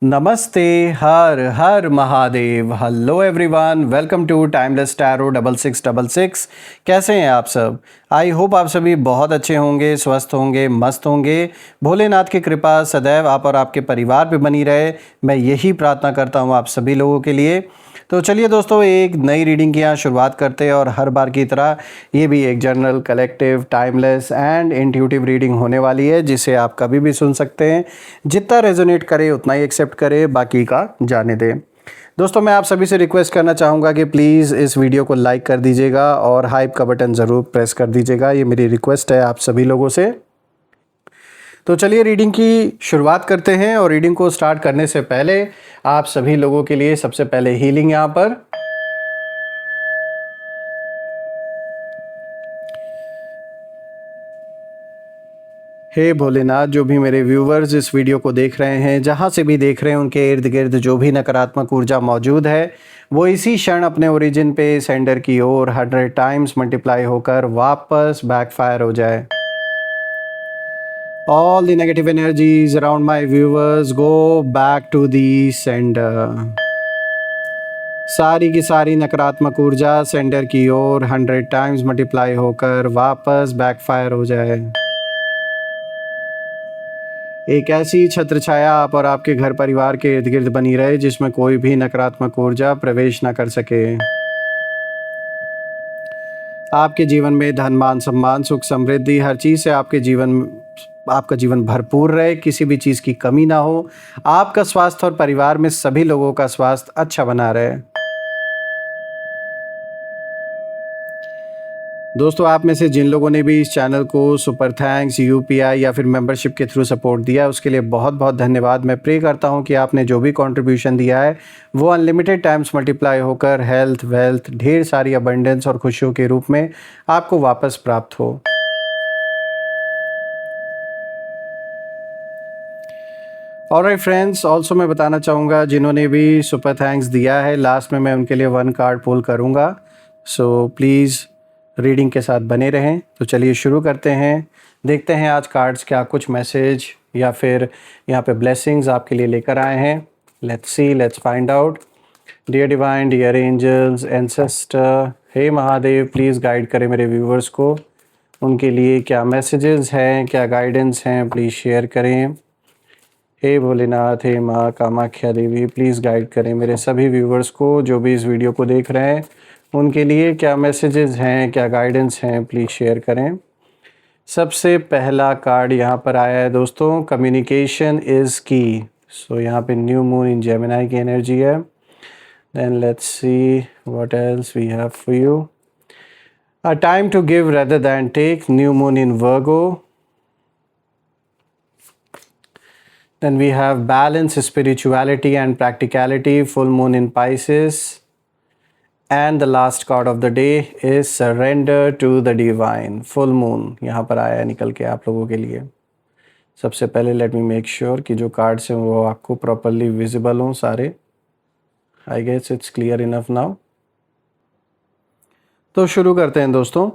नमस्ते। हर हर Mahadev. Hello everyone, welcome to timeless tarot 6666। कैसे हैं आप सब? आई होप आप सभी बहुत अच्छे होंगे, स्वस्थ होंगे, मस्त होंगे। भोलेनाथ की कृपा सदैव आप और आपके परिवार पे बनी रहे, मैं यही प्रार्थना करता हूँ आप सभी लोगों के लिए। तो चलिए दोस्तों, एक नई रीडिंग की यहाँ शुरुआत करते हैं और हर बार की तरह ये भी एक general, collective, timeless and intuitive reading होने वाली है, जिसे आप कभी भी सुन सकते हैं। जितना रेजोनेट करे उतना ही एक्सेप्ट करें, बाकी का जाने दें। दोस्तों, मैं आप सभी से रिक्वेस्ट करना चाहूँगा कि प्लीज़ इस वीडियो को लाइक कर दीजिएगा और हाइप का बटन ज़रूर प्रेस कर दीजिएगा। ये मेरी रिक्वेस्ट है आप सभी लोगों से। तो चलिए रीडिंग की शुरुआत करते हैं। और रीडिंग को स्टार्ट करने से पहले आप सभी लोगों के लिए सबसे पहले हीलिंग यहाँ पर। हे भोलेनाथ, जो भी मेरे व्यूवर्स इस वीडियो को देख रहे हैं, जहाँ से भी देख रहे हैं, उनके इर्द गिर्द जो भी नकारात्मक ऊर्जा मौजूद है, वो इसी क्षण अपने ओरिजिन पे सेंडर की ओर 100 टाइम्स मल्टीप्लाई होकर वापस बैकफायर हो जाए। All the negative energies around my viewers go back to the sender. सारी की सारी नकारात्मक ऊर्जा सेंडर की ओर 100 टाइम्स मल्टीप्लाई होकर वापस बैकफायर हो जाए। एक ऐसी छत्र छाया आप और आपके घर परिवार के इर्द गिर्द बनी रहे, जिसमें कोई भी नकारात्मक ऊर्जा प्रवेश न कर सके। आपके जीवन में धन, मान, सम्मान, सुख, समृद्धि, हर चीज़ से आपका जीवन भरपूर रहे, किसी भी चीज़ की कमी ना हो। आपका स्वास्थ्य और परिवार में सभी लोगों का स्वास्थ्य अच्छा बना रहे। दोस्तों, आप में से जिन लोगों ने भी इस चैनल को सुपर थैंक्स, यूपीआई या फिर मेंबरशिप के थ्रू सपोर्ट दिया, उसके लिए बहुत बहुत धन्यवाद। मैं प्रे करता हूं कि आपने जो भी कंट्रीब्यूशन दिया है वो अनलिमिटेड टाइम्स मल्टीप्लाई होकर हेल्थ, वेल्थ, ढेर सारी अबंडेंस और खुशियों के रूप में आपको वापस प्राप्त हो। ऑलराइट फ्रेंड्स, ऑल्सो मैं बताना चाहूँगा जिन्होंने भी सुपर थैंक्स दिया है, लास्ट में मैं उनके लिए 1 कार्ड पुल करूँगा। सो प्लीज़ रीडिंग के साथ बने रहें। तो चलिए शुरू करते हैं। देखते हैं आज कार्ड्स क्या कुछ मैसेज या फिर यहाँ पे ब्लेसिंग्स आपके लिए लेकर आए हैं। Let's see, let's find out. Dear divine, dear angels, ancestor, हे महादेव, प्लीज़ गाइड करें मेरे व्यूवर्स को। उनके लिए क्या मैसेजेस हैं, क्या गाइडेंस हैं, प्लीज़ शेयर करें। हे भोलेनाथ, हे माँ कामाख्या देवी, प्लीज़ गाइड करें मेरे सभी व्यूवर्स को, जो भी इस वीडियो को देख रहे हैं। उनके लिए क्या मैसेजेस हैं, क्या गाइडेंस हैं, प्लीज़ शेयर करें। सबसे पहला कार्ड यहाँ पर आया है दोस्तों, कम्युनिकेशन इज़ की। सो यहाँ पे न्यू मून इन जेमिनी की एनर्जी है। Then let's see what else we have for you. A time to give rather than take, new moon in Virgo. Then we have balance, spirituality and practicality, full moon in Pisces. And the last card of the day is surrender to the divine. Full moon यहाँ पर आया है निकल के आप लोगों के लिए। सबसे पहले लेट मी मेक श्योर कि जो कार्ड्स हैं वो आपको प्रॉपरली विजिबल हों सारे। I guess it's clear enough now. तो शुरू करते हैं दोस्तों।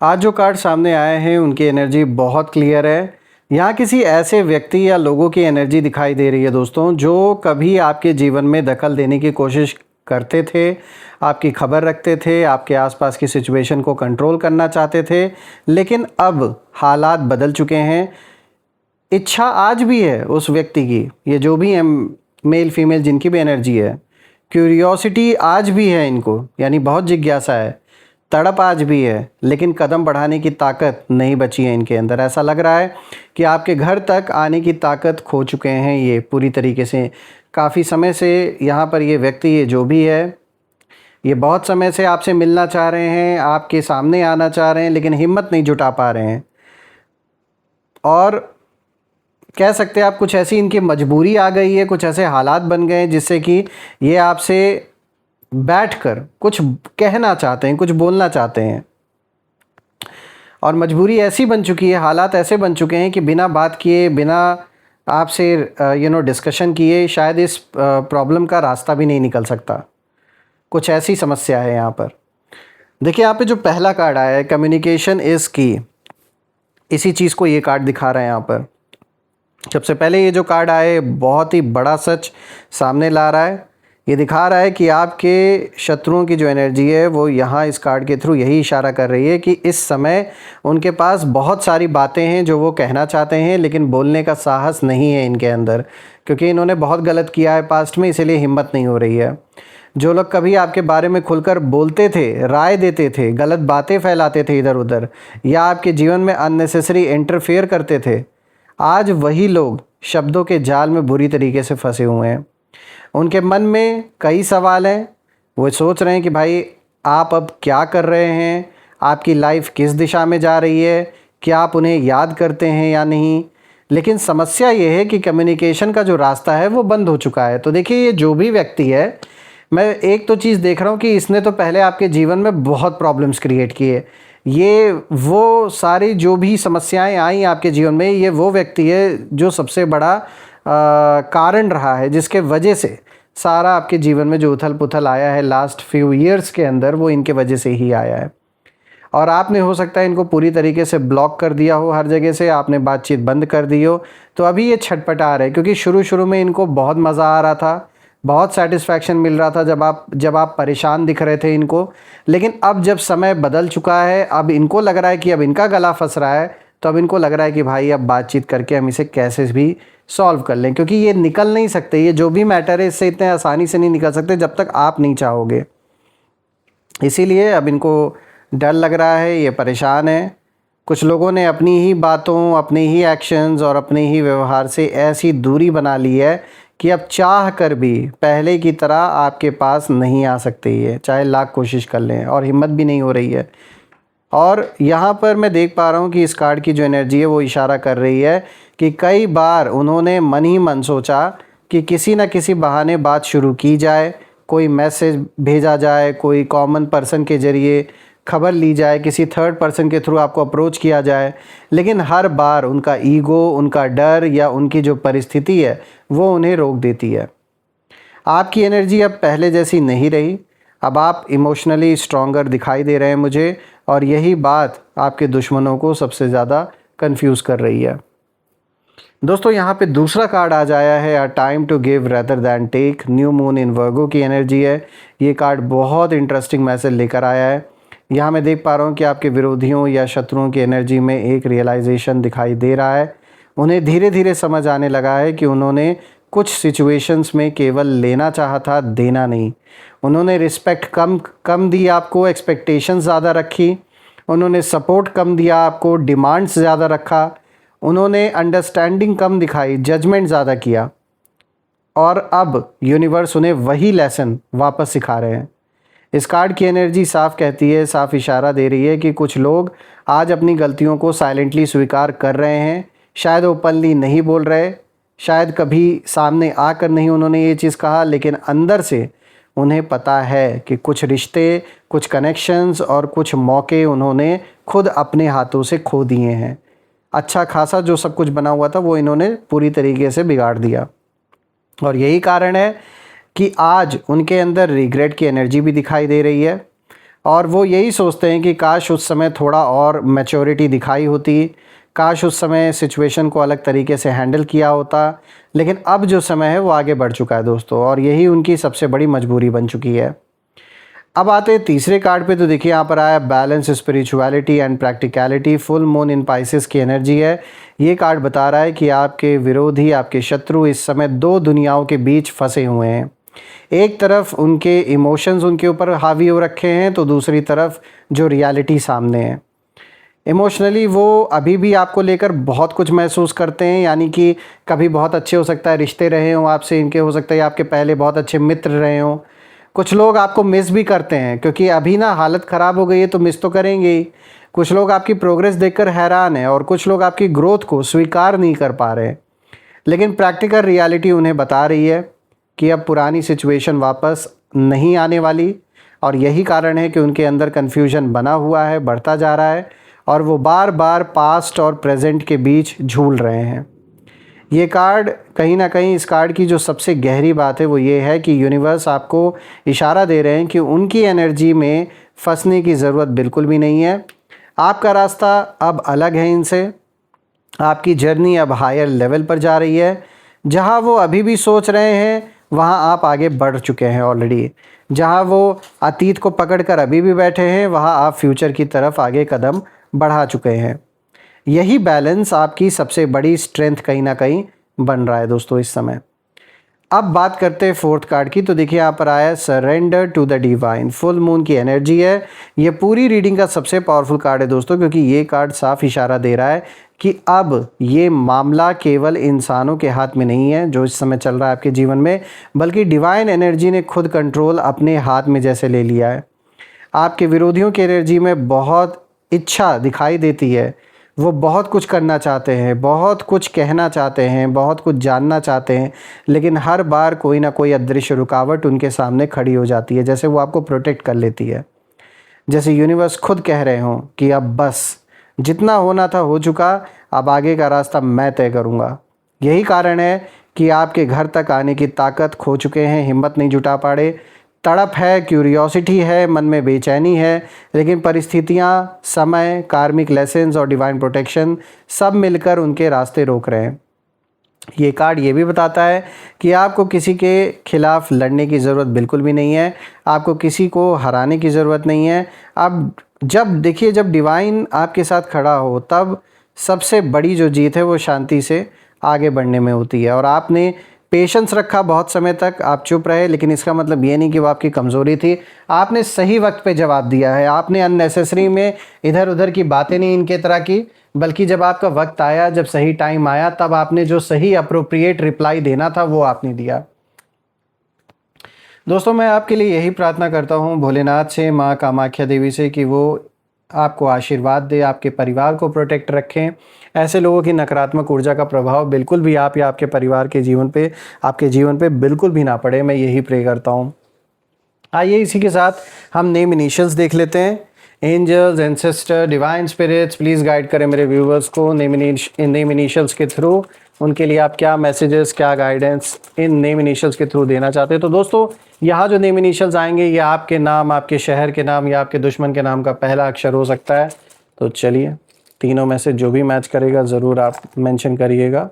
आज जो कार्ड सामने आए हैं उनकी एनर्जी बहुत क्लियर है। यहाँ किसी ऐसे व्यक्ति या लोगों की एनर्जी दिखाई दे रही है दोस्तों, जो कभी आपके जीवन में दखल देने की कोशिश करते थे, आपकी खबर रखते थे, आपके आसपास की सिचुएशन को कंट्रोल करना चाहते थे, लेकिन अब हालात बदल चुके हैं। इच्छा आज भी है उस व्यक्ति की, ये जो भी है मेल फीमेल जिनकी भी एनर्जी है, क्यूरियोसिटी आज भी है इनको, यानी बहुत जिज्ञासा है, तड़प आज भी है, लेकिन कदम बढ़ाने की ताकत नहीं बची है इनके अंदर। ऐसा लग रहा है कि आपके घर तक आने की ताकत खो चुके हैं ये पूरी तरीके से। काफ़ी समय से यहाँ पर ये व्यक्ति, ये जो भी है, ये बहुत समय से आपसे मिलना चाह रहे हैं, आपके सामने आना चाह रहे हैं, लेकिन हिम्मत नहीं जुटा पा रहे हैं। और कह सकते हैं आप कुछ ऐसी इनकी मजबूरी आ गई है, कुछ ऐसे हालात बन गए हैं जिससे कि ये आपसे बैठकर कुछ कहना चाहते हैं, कुछ बोलना चाहते हैं। और मजबूरी ऐसी बन चुकी है, हालात ऐसे बन चुके हैं कि बिना बात किए, बिना आपसे डिस्कशन किए शायद इस प्रॉब्लम का रास्ता भी नहीं निकल सकता। कुछ ऐसी समस्या है यहाँ पर। देखिए यहाँ पे जो पहला कार्ड आया है, कम्युनिकेशन इज़ की, इसी चीज़ को ये कार्ड दिखा रहा है यहाँ पर। सबसे पहले ये जो कार्ड आए बहुत ही बड़ा सच सामने ला रहा है। ये दिखा रहा है कि आपके शत्रुओं की जो एनर्जी है वो यहाँ इस कार्ड के थ्रू यही इशारा कर रही है कि इस समय उनके पास बहुत सारी बातें हैं जो वो कहना चाहते हैं, लेकिन बोलने का साहस नहीं है इनके अंदर, क्योंकि इन्होंने बहुत गलत किया है पास्ट में, इसीलिए हिम्मत नहीं हो रही है। जो लोग कभी आपके बारे में खुलकर बोलते थे, राय देते थे, गलत बातें फैलाते थे इधर उधर, या आपके जीवन में अननेसेसरी इंटरफेयर करते थे, आज वही लोग शब्दों के जाल में बुरी तरीके से फंसे हुए हैं। उनके मन में कई सवाल हैं। वो सोच रहे हैं कि भाई आप अब क्या कर रहे हैं, आपकी लाइफ किस दिशा में जा रही है, क्या आप उन्हें याद करते हैं या नहीं। लेकिन समस्या ये है कि कम्युनिकेशन का जो रास्ता है वो बंद हो चुका है। तो देखिए, ये जो भी व्यक्ति है, मैं एक तो चीज़ देख रहा हूँ कि इसने तो पहले आपके जीवन में बहुत प्रॉब्लम्स क्रिएट किए। ये वो सारी जो भी समस्याएं आई आपके जीवन में, ये वो व्यक्ति है जो सबसे बड़ा कारण रहा है, जिसके वजह से सारा आपके जीवन में जो उथल पुथल आया है लास्ट फ्यू ईयर्स के अंदर, वो इनके वजह से ही आया है। और आपने हो सकता है इनको पूरी तरीके से ब्लॉक कर दिया हो, हर जगह से आपने बातचीत बंद कर दी हो, तो अभी ये छटपटा रहे हैं। क्योंकि शुरू शुरू में इनको बहुत मज़ा आ रहा था, बहुत सेटिस्फैक्शन मिल रहा था जब आप परेशान दिख रहे थे इनको। लेकिन अब जब समय बदल चुका है, अब इनको लग रहा है कि अब इनका गला फंस रहा है, तो अब इनको लग रहा है कि भाई अब बातचीत करके हम इसे कैसे भी सॉल्व कर लें, क्योंकि ये निकल नहीं सकते। ये जो भी मैटर है इससे इतने आसानी से नहीं निकल सकते जब तक आप नहीं चाहोगे। इसीलिए अब इनको डर लग रहा है, ये परेशान है। कुछ लोगों ने अपनी ही बातों, अपने ही एक्शंस और अपने ही व्यवहार से ऐसी दूरी बना ली है कि अब चाह कर भी पहले की तरह आपके पास नहीं आ सकते ये, चाहे लाख कोशिश कर लें, और हिम्मत भी नहीं हो रही है। और यहाँ पर मैं देख पा रहा हूँ कि इस कार्ड की जो एनर्जी है वो इशारा कर रही है कि कई बार उन्होंने मन ही मन सोचा कि किसी न किसी बहाने बात शुरू की जाए, कोई मैसेज भेजा जाए, कोई कॉमन पर्सन के ज़रिए खबर ली जाए, किसी थर्ड पर्सन के थ्रू आपको अप्रोच किया जाए। लेकिन हर बार उनका ईगो, उनका डर या उनकी जो परिस्थिति है वो उन्हें रोक देती है। आपकी एनर्जी अब पहले जैसी नहीं रही। अब आप इमोशनली स्ट्रॉन्गर दिखाई दे रहे हैं मुझे, और यही बात आपके दुश्मनों को सबसे ज़्यादा कंफ्यूज कर रही है। दोस्तों, यहाँ पे दूसरा कार्ड आ जाया है, a time to give rather than take. New moon in Virgo की एनर्जी है। ये कार्ड बहुत इंटरेस्टिंग मैसेज लेकर आया है। यहाँ मैं देख पा रहा हूँ कि आपके विरोधियों या शत्रुओं की एनर्जी में एक रियलाइजेशन दिखाई दे रहा है। उन्हें धीरे धीरे समझ आने लगा है कि उन्होंने कुछ सिचुएशंस में केवल लेना चाहा था, देना नहीं। उन्होंने रिस्पेक्ट कम दी आपको, एक्सपेक्टेशंस ज़्यादा रखी। उन्होंने सपोर्ट कम दिया आपको, डिमांड्स ज़्यादा रखा। उन्होंने अंडरस्टैंडिंग कम दिखाई, जजमेंट ज़्यादा किया। और अब यूनिवर्स उन्हें वही लेसन वापस सिखा रहे हैं। इस कार्ड की एनर्जी साफ कहती है, साफ इशारा दे रही है कि कुछ लोग आज अपनी गलतियों को साइलेंटली स्वीकार कर रहे हैं। शायद ओपनली नहीं बोल रहे, शायद कभी सामने आकर नहीं उन्होंने ये चीज़ कहा, लेकिन अंदर से उन्हें पता है कि कुछ रिश्ते, कुछ कनेक्शंस और कुछ मौके उन्होंने खुद अपने हाथों से खो दिए हैं। अच्छा खासा जो सब कुछ बना हुआ था वो इन्होंने पूरी तरीके से बिगाड़ दिया। और यही कारण है कि आज उनके अंदर रिग्रेट की एनर्जी भी दिखाई दे रही है। और वो यही सोचते हैं कि काश उस समय थोड़ा और मैच्योरिटी दिखाई होती, काश उस समय सिचुएशन को अलग तरीके से हैंडल किया होता। लेकिन अब जो समय है वो आगे बढ़ चुका है दोस्तों, और यही उनकी सबसे बड़ी मजबूरी बन चुकी है। अब आते हैं तीसरे कार्ड पे। तो देखिए यहाँ पर आया balance, spirituality and practicality. Full moon in Pisces की एनर्जी है। ये कार्ड बता रहा है कि आपके विरोधी, आपके शत्रु इस समय दो दुनियाओं के बीच फंसे हुए हैं। एक तरफ उनके इमोशंस उनके ऊपर हावी हो रखे हैं, तो दूसरी तरफ जो रियलिटी सामने है। इमोशनली वो अभी भी आपको लेकर बहुत कुछ महसूस करते हैं, यानी कि कभी बहुत अच्छे हो सकता है रिश्ते रहे हों आपसे इनके, हो सकता है आपके पहले बहुत अच्छे मित्र रहे हों। कुछ लोग आपको मिस भी करते हैं, क्योंकि अभी ना हालत ख़राब हो गई है तो मिस तो करेंगे ही। कुछ लोग आपकी प्रोग्रेस देखकर हैरान हैं, और कुछ लोग आपकी ग्रोथ को स्वीकार नहीं कर पा रहे। लेकिन प्रैक्टिकल रियलिटी उन्हें बता रही है कि अब पुरानी सिचुएशन वापस नहीं आने वाली। और यही कारण है कि उनके अंदर कन्फ्यूजन बना हुआ है, बढ़ता जा रहा है, और वो बार बार पास्ट और प्रेजेंट के बीच झूल रहे हैं। ये कार्ड कहीं ना कहीं, इस कार्ड की जो सबसे गहरी बात है वो ये है कि यूनिवर्स आपको इशारा दे रहे हैं कि उनकी एनर्जी में फंसने की ज़रूरत बिल्कुल भी नहीं है। आपका रास्ता अब अलग है इनसे। आपकी जर्नी अब हायर लेवल पर जा रही है। जहाँ वो अभी भी सोच रहे हैं वहाँ आप आगे बढ़ चुके हैं ऑलरेडी। जहाँ वो अतीत को पकड़कर अभी भी बैठे हैं वहाँ आप फ्यूचर की तरफ आगे कदम बढ़ा चुके हैं। यही बैलेंस आपकी सबसे बड़ी स्ट्रेंथ कहीं ना कहीं बन रहा है दोस्तों इस समय। अब बात करते हैं फोर्थ कार्ड की। तो देखिए यहाँ पर आया है surrender to the divine. Full moon की एनर्जी है। ये पूरी रीडिंग का सबसे पावरफुल कार्ड है दोस्तों, क्योंकि ये कार्ड साफ इशारा दे रहा है कि अब ये मामला केवल इंसानों के हाथ में नहीं है जो इस समय चल रहा है आपके जीवन में, बल्कि डिवाइन एनर्जी ने खुद कंट्रोल अपने हाथ में जैसे ले लिया है। आपके विरोधियों की एनर्जी में बहुत इच्छा दिखाई देती है। वो बहुत कुछ करना चाहते हैं, बहुत कुछ कहना चाहते हैं, बहुत कुछ जानना चाहते हैं, लेकिन हर बार कोई ना कोई अदृश्य रुकावट उनके सामने खड़ी हो जाती है, जैसे वो आपको प्रोटेक्ट कर लेती है। जैसे यूनिवर्स खुद कह रहे हों कि अब बस, जितना होना था हो चुका, अब आगे का रास्ता मैं तय करूँगा। यही कारण है कि आपके घर तक आने की ताकत खो चुके हैं, हिम्मत नहीं जुटा पा रहे। तड़प है, क्यूरियोसिटी है, मन में बेचैनी है, लेकिन परिस्थितियाँ, समय, कार्मिक लेसन्स और डिवाइन प्रोटेक्शन सब मिलकर उनके रास्ते रोक रहे हैं। ये कार्ड ये भी बताता है कि आपको किसी के खिलाफ लड़ने की ज़रूरत बिल्कुल भी नहीं है, आपको किसी को हराने की ज़रूरत नहीं है। अब जब देखिए, जब डिवाइन आपके साथ खड़ा हो तब सबसे बड़ी जो जीत है वो शांति से आगे बढ़ने में होती है। और आपने पेशेंस रखा बहुत समय तक, आप चुप रहे, लेकिन इसका मतलब ये नहीं कि वो आपकी कमज़ोरी थी। आपने सही वक्त पे जवाब दिया है। आपने अननेसेसरी में इधर उधर की बातें नहीं इनके तरह की, बल्कि जब आपका वक्त आया, जब सही टाइम आया, तब आपने जो सही अप्रोप्रिएट रिप्लाई देना था वो आपने दिया। दोस्तों, मैं आपके लिए यही प्रार्थना करता हूँ भोलेनाथ से, माँ कामाख्या देवी से, कि वो आपको आशीर्वाद दे, आपके परिवार को प्रोटेक्ट रखें। ऐसे लोगों की नकारात्मक ऊर्जा का प्रभाव बिल्कुल भी आप या आपके परिवार के जीवन पे, आपके जीवन पे बिल्कुल भी ना पड़े। मैं यही प्रे करता हूँ। आइए इसी के साथ हम नेम इनिशियल्स देख लेते हैं। Angels, ancestor, divine spirits, please guide करें मेरे व्यूवर्स को नेम इनिशियल्स के थ्रू। उनके लिए आप क्या मैसेजेस, क्या गाइडेंस इन नेम इनिशियल्स के थ्रू देना चाहते हैं। तो दोस्तों, यहाँ जो नेम इनिशियल्स आएंगे ये आपके नाम, आपके शहर के नाम या आपके दुश्मन के नाम का पहला अक्षर हो सकता है। तो चलिए, तीनों में से जो भी मैच करेगा ज़रूर आप मेंशन करिएगा।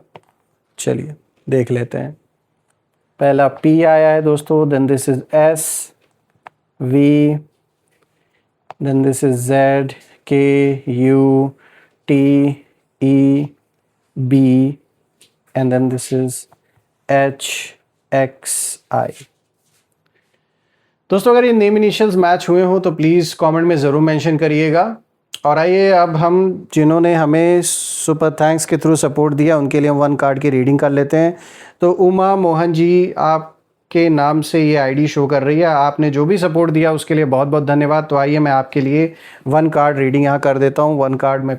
चलिए देख लेते हैं। पहला P आया है दोस्तों, then this is S, V, then this is Z, K, U, T, E, B, and then this is H, X, I। दोस्तों, अगर ये नेम इनिशियल्स मैच हुए हो तो प्लीज़ कमेंट में ज़रूर मेंशन करिएगा। और आइए अब हम जिन्होंने हमें सुपर थैंक्स के थ्रू सपोर्ट दिया उनके लिए हम 1 कार्ड की रीडिंग कर लेते हैं। तो उमा मोहन जी, आपके नाम से ये आईडी शो कर रही है। आपने जो भी सपोर्ट दिया उसके लिए बहुत बहुत धन्यवाद। तो आइए मैं आपके लिए 1 कार्ड रीडिंग यहाँ कर देता हूँ। 1 कार्ड मैं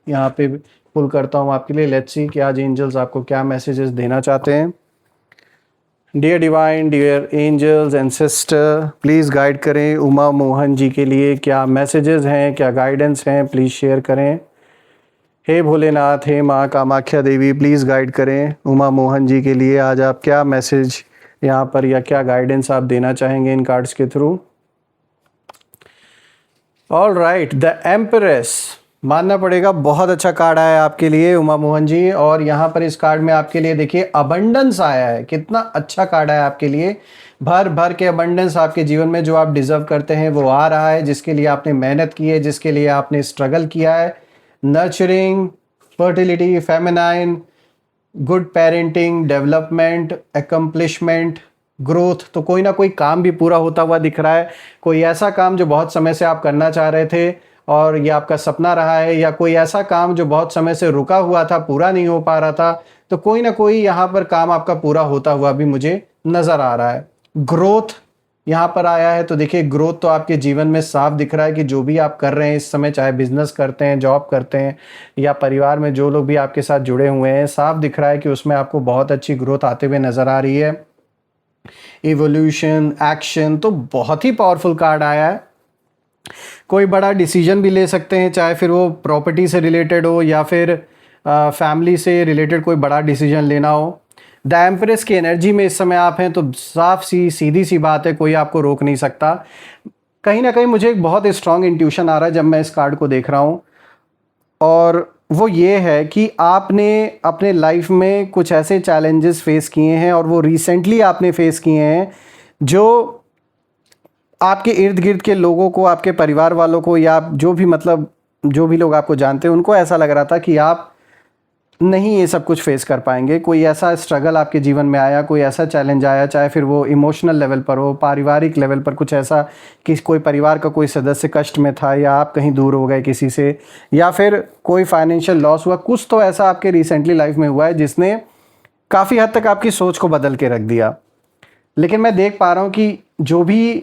यहाँ पे पुल करता हूँ आपके लिए। लेट्स सी कि आज एंजल्स आपको क्या मैसेजेस देना चाहते हैं। Dear divine, dear angels, ancestor, please guide करें उमा मोहन जी के लिए क्या मैसेजेस हैं, क्या गाइडेंस हैं, प्लीज़ शेयर करें। हे भोलेनाथ, हे माँ कामाख्या देवी, प्लीज़ गाइड करें उमा मोहन जी के लिए आज आप क्या मैसेज यहाँ पर या क्या गाइडेंस आप देना चाहेंगे इन कार्ड्स के थ्रू। ऑल राइट, द एम्परेस, मानना पड़ेगा बहुत अच्छा कार्ड आया है आपके लिए उमा मोहन जी। और यहाँ पर इस कार्ड में आपके लिए देखिए अबंडेंस आया है। कितना अच्छा कार्ड है आपके लिए। भर भर के अबंडेंस आपके जीवन में जो आप डिजर्व करते हैं वो आ रहा है, जिसके लिए आपने मेहनत की है, जिसके लिए आपने स्ट्रगल किया है। Nurturing, fertility, feminine, good parenting, development, accomplishment, growth. तो कोई ना कोई काम भी पूरा होता हुआ दिख रहा है। कोई ऐसा काम जो बहुत समय से आप करना चाह रहे थे और ये आपका सपना रहा है, या कोई ऐसा काम जो बहुत समय से रुका हुआ था, पूरा नहीं हो पा रहा था, तो कोई ना कोई यहाँ पर काम आपका पूरा होता हुआ भी मुझे नज़र आ रहा है। ग्रोथ यहाँ पर आया है। तो देखिए, ग्रोथ तो आपके जीवन में साफ दिख रहा है कि जो भी आप कर रहे हैं इस समय, चाहे बिजनेस करते हैं, जॉब करते हैं, या परिवार में जो लोग भी आपके साथ जुड़े हुए हैं, साफ दिख रहा है कि उसमें आपको बहुत अच्छी ग्रोथ आते हुए नज़र आ रही है। इवोल्यूशन, एक्शन, तो बहुत ही पावरफुल कार्ड आया है। कोई बड़ा डिसीजन भी ले सकते हैं, चाहे फिर वो प्रॉपर्टी से रिलेटेड हो या फिर फैमिली से रिलेटेड कोई बड़ा डिसीजन लेना हो। द एम्प्रेस की एनर्जी में इस समय आप हैं, तो साफ सी सीधी सी बात है, कोई आपको रोक नहीं सकता। कहीं ना कहीं मुझे एक बहुत स्ट्रॉन्ग इंट्यूशन आ रहा है जब मैं इस कार्ड को देख रहा हूँ। और वो ये है कि आपने अपने लाइफ में कुछ ऐसे चैलेंजेस फेस किए हैं और वो रिसेंटली आपने फेस किए हैं जो आपके इर्द गिर्द के लोगों को, आपके परिवार वालों को, या जो भी मतलब जो भी लोग आपको जानते हैं उनको ऐसा लग रहा था कि आप नहीं ये सब कुछ फेस कर पाएंगे। कोई ऐसा स्ट्रगल आपके जीवन में आया, कोई ऐसा चैलेंज आया, चाहे फिर वो इमोशनल लेवल पर हो, पारिवारिक लेवल पर कुछ ऐसा कि कोई परिवार का कोई सदस्य कष्ट में था, या आप कहीं दूर हो गए किसी से, या फिर कोई फाइनेंशियल लॉस हुआ। कुछ तो ऐसा आपके रिसेंटली लाइफ में हुआ है जिसने काफ़ी हद तक आपकी सोच को बदल के रख दिया। लेकिन मैं देख पा रहा हूँ कि जो भी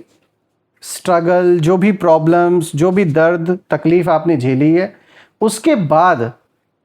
स्ट्रगल, जो भी प्रॉब्लम्स, जो भी दर्द तकलीफ़ आपने झेली है, उसके बाद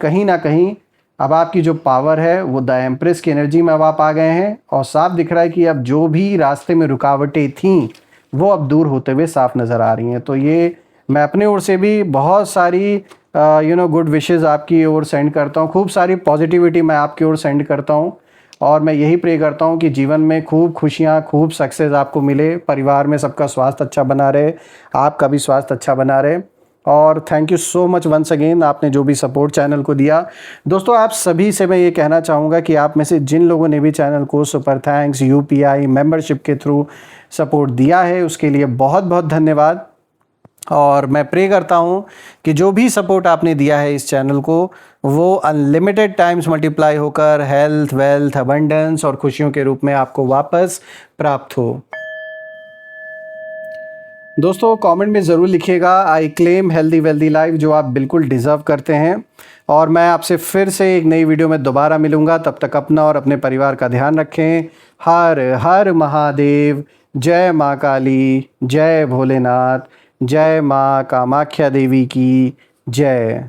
कहीं ना कहीं अब आपकी जो पावर है वो द एम्प्रेस की एनर्जी में अब आप आ गए हैं, और साफ दिख रहा है कि अब जो भी रास्ते में रुकावटें थीं वो अब दूर होते हुए साफ नज़र आ रही हैं। तो ये मैं अपने ओर से भी बहुत सारी गुड विशेज़ आपकी ओर सेंड करता हूँ, खूब सारी पॉजिटिविटी मैं आपकी ओर सेंड करता हूँ, और मैं यही प्रे करता हूँ कि जीवन में खूब खुशियाँ, खूब सक्सेस आपको मिले, परिवार में सबका स्वास्थ्य अच्छा बना रहे, आपका भी स्वास्थ्य अच्छा बना रहे। और thank you so much once again, आपने जो भी सपोर्ट चैनल को दिया। दोस्तों, आप सभी से मैं ये कहना चाहूँगा कि आप में से जिन लोगों ने भी चैनल को सुपर थैंक्स UPI मेंबरशिप के थ्रू सपोर्ट दिया है, उसके लिए बहुत बहुत धन्यवाद। और मैं प्रे करता हूँ कि जो भी सपोर्ट आपने दिया है इस चैनल को, वो अनलिमिटेड टाइम्स मल्टीप्लाई होकर हेल्थ, वेल्थ, अबंडेंस और खुशियों के रूप में आपको वापस प्राप्त हो। दोस्तों, कमेंट में ज़रूर लिखिएगा I claim healthy wealthy life, जो आप बिल्कुल डिज़र्व करते हैं। और मैं आपसे फिर से एक नई वीडियो में दोबारा मिलूँगा। तब तक अपना और अपने परिवार का ध्यान रखें। हर हर महादेव। जय माँ काली, जय भोलेनाथ, जय माँ कामाख्या देवी की जय।